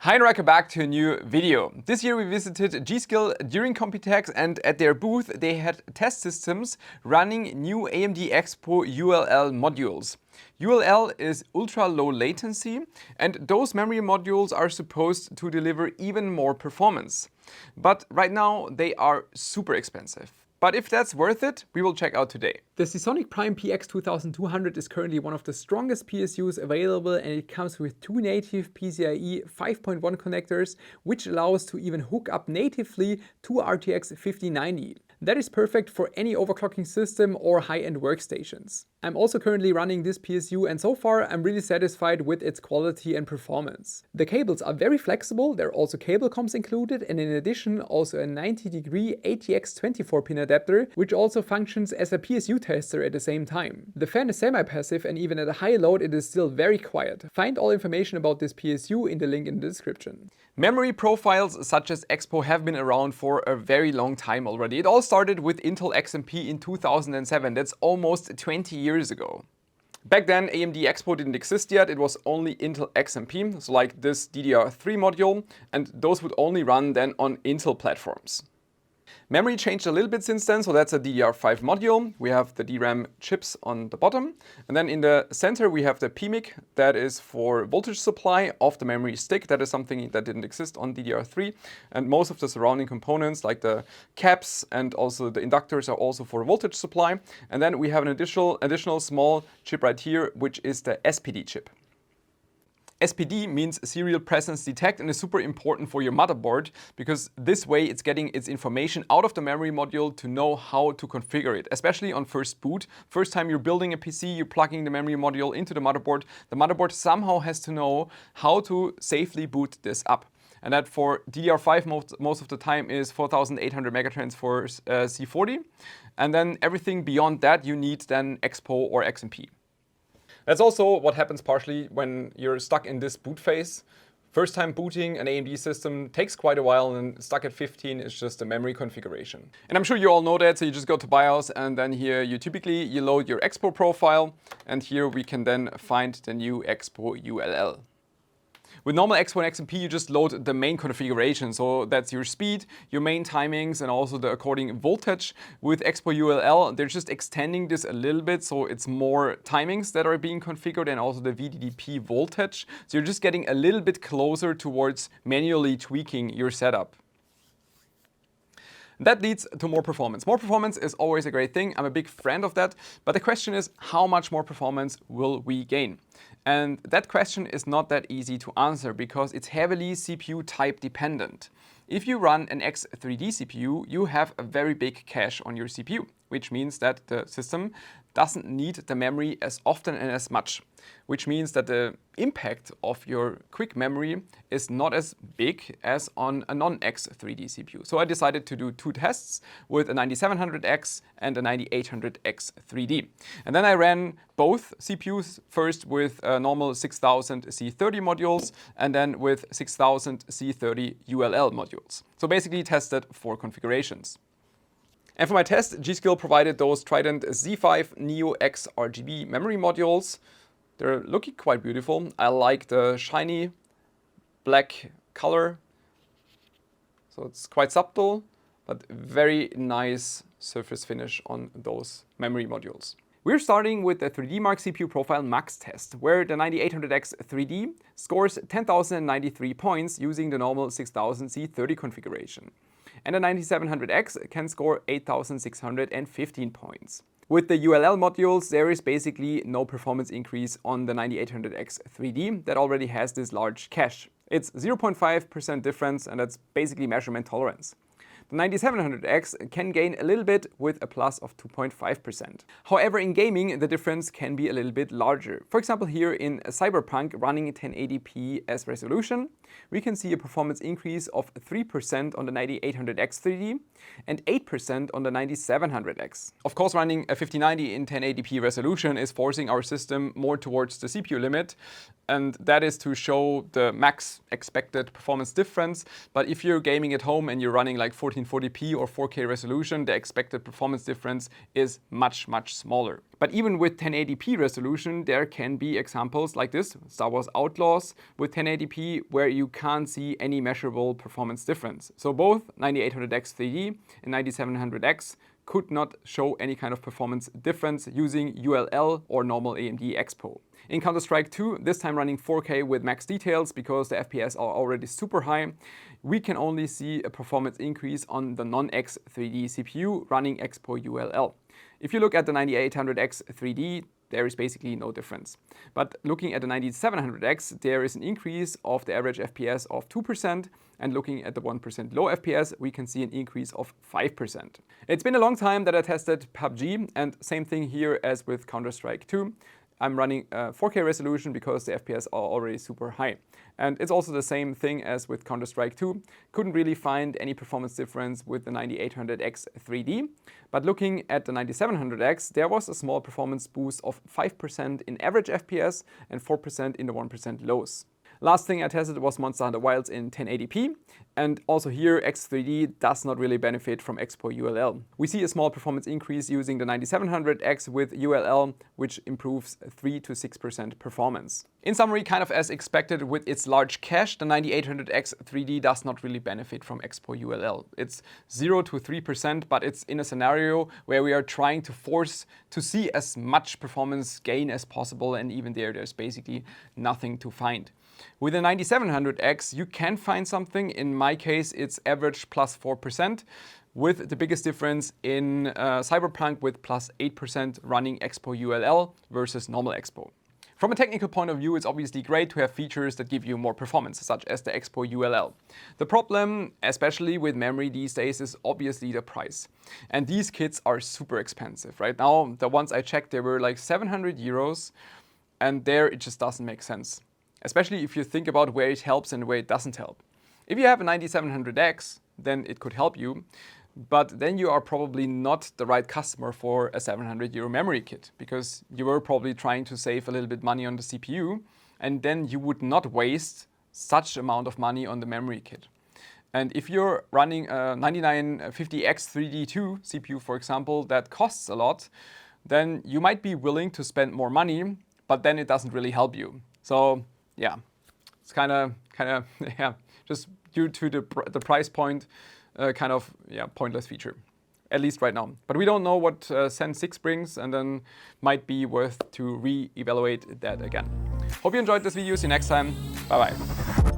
Hi and welcome back to a new video. This year we visited G.Skill during Computex, and at their booth they had test systems running new AMD EXPO ULL modules. ULL is ultra low latency, and those memory modules are supposed to deliver even more performance. But right now they are super expensive. But if that's worth it, we will check out today. The Seasonic PX 2200 is currently one of the strongest PSUs available, and it comes with two native PCIe 5.1 connectors, which allows to even hook up natively to RTX 5090. That is perfect for any overclocking system or high-end workstations. I'm also currently running this PSU, and so far I'm really satisfied with its quality and performance. The cables are very flexible, there are also cable comms included, and in addition also a 90-degree ATX 24-pin adapter, which also functions as a PSU tester at the same time. The fan is semi-passive, and even at a high load it is still very quiet. Find all information about this PSU in the link in the description. Memory profiles such as EXPO have been around for a very long time already. It all started with Intel XMP in 2007, that's almost 20 years ago. Back then AMD EXPO didn't exist yet, it was only Intel XMP, so like this DDR3 module, and those would only run then on Intel platforms. Memory changed a little bit since then, so that's a DDR5 module. We have the DRAM chips on the bottom, and then in the center we have the PMIC, that is for voltage supply of the memory stick. That is something that didn't exist on DDR3, and most of the surrounding components like the caps and also the inductors are also for voltage supply. And then we have an additional small chip right here, which is the SPD chip. SPD means serial presence detect, and is super important for your motherboard because this way it's getting its information out of the memory module to know how to configure it, especially on first boot. First time you're building a PC, you're plugging the memory module into the motherboard somehow has to know how to safely boot this up. And that for DDR5 most of the time is 4800 megatransfers for C40, and then everything beyond that you need then EXPO or XMP. That's also what happens partially when you're stuck in this boot phase. First time booting an AMD system takes quite a while, and stuck at 15 is just the memory configuration. And I'm sure you all know that, so you just go to BIOS, and then here you load your EXPO profile, and here we can then find the new EXPO ULL. With normal EXPO and XMP, you just load the main configuration. So that's your speed, your main timings, and also the according voltage. With EXPO ULL, they're just extending this a little bit, so it's more timings that are being configured and also the VDDP voltage. So you're just getting a little bit closer towards manually tweaking your setup. That leads to more performance. More performance is always a great thing. I'm a big friend of that. But the question is, how much more performance will we gain? And that question is not that easy to answer because it's heavily CPU type dependent. If you run an X3D CPU, you have a very big cache on your CPU, which means that the system doesn't need the memory as often and as much, which means that the impact of your quick memory is not as big as on a non-X3D CPU. So I decided to do two tests with a 9700X and a 9800X 3D. And then I ran both CPUs, first with normal 6000 C30 modules and then with 6000 C30 ULL modules. So basically tested 4 configurations. And for my test, G.Skill provided those Trident Z5 Neo X RGB memory modules. They're looking quite beautiful. I like the shiny black color. So it's quite subtle, but very nice surface finish on those memory modules. We're starting with the 3D Mark CPU profile max test, where the 9800X 3D scores 10,093 points using the normal 6000 C30 configuration. And the 9700X can score 8,615 points. With the ULL modules, there is basically no performance increase on the 9800X 3D that already has this large cache. It's 0.5% difference, and that's basically measurement tolerance. The 9700X can gain a little bit with a plus of 2.5%. However, in gaming, the difference can be a little bit larger. For example, here in Cyberpunk running 1080p as resolution, we can see a performance increase of 3% on the 9800X 3D and 8% on the 9700X. Of course, running a 5090 in 1080p resolution is forcing our system more towards the CPU limit. and that is to show the max expected performance difference. But if you're gaming at home and you're running like 1440p or 4K resolution, the expected performance difference is much, much smaller. But even with 1080p resolution, there can be examples like this, Star Wars Outlaws with 1080p, where you can't see any measurable performance difference. So both 9800X 3D and 9700X could not show any kind of performance difference using ULL or normal AMD EXPO. In Counter-Strike 2, this time running 4K with max details because the FPS are already super high, we can only see a performance increase on the non-X 3D CPU running EXPO ULL. If you look at the 9800X 3D, there is basically no difference. But looking at the 9700X, there is an increase of the average FPS of 2%, and looking at the 1% low FPS, we can see an increase of 5%. It's been a long time that I tested PUBG, and same thing here as with Counter-Strike 2. I'm running 4K resolution because the FPS are already super high. And it's also the same thing as with Counter-Strike 2. Couldn't really find any performance difference with the 9800X 3D. But looking at the 9700X, there was a small performance boost of 5% in average FPS and 4% in the 1% lows. Last thing I tested was Monster Hunter Wilds in 1080p, and also here X3D does not really benefit from EXPO ULL. We see a small performance increase using the 9700X with ULL, which improves 3 to 6% performance. In summary, kind of as expected with its large cache, the 9800X 3D does not really benefit from EXPO ULL. It's 0 to 3%, but it's in a scenario where we are trying to force to see as much performance gain as possible, and even there's basically nothing to find. With the 9700X, you can find something. In my case, it's average plus 4%, with the biggest difference in Cyberpunk with plus 8% running EXPO ULL versus normal EXPO. From a technical point of view, it's obviously great to have features that give you more performance, such as the EXPO ULL. The problem, especially with memory these days, is obviously the price. And these kits are super expensive. Right now, the ones I checked, they were like 700 euros, and there it just doesn't make sense. Especially if you think about where it helps and where it doesn't help. If you have a 9700X, then it could help you, but then you are probably not the right customer for a 700 euro memory kit, because you were probably trying to save a little bit money on the CPU, and then you would not waste such amount of money on the memory kit. And if you're running a 9950X 3D2 CPU, for example, that costs a lot, then you might be willing to spend more money, but then it doesn't really help you. So yeah, it's kind of yeah, just due to the price point, pointless feature, at least right now. But we don't know what Zen 6 brings, and then might be worth to re-evaluate that again. Hope you enjoyed this video. See you next time. Bye bye.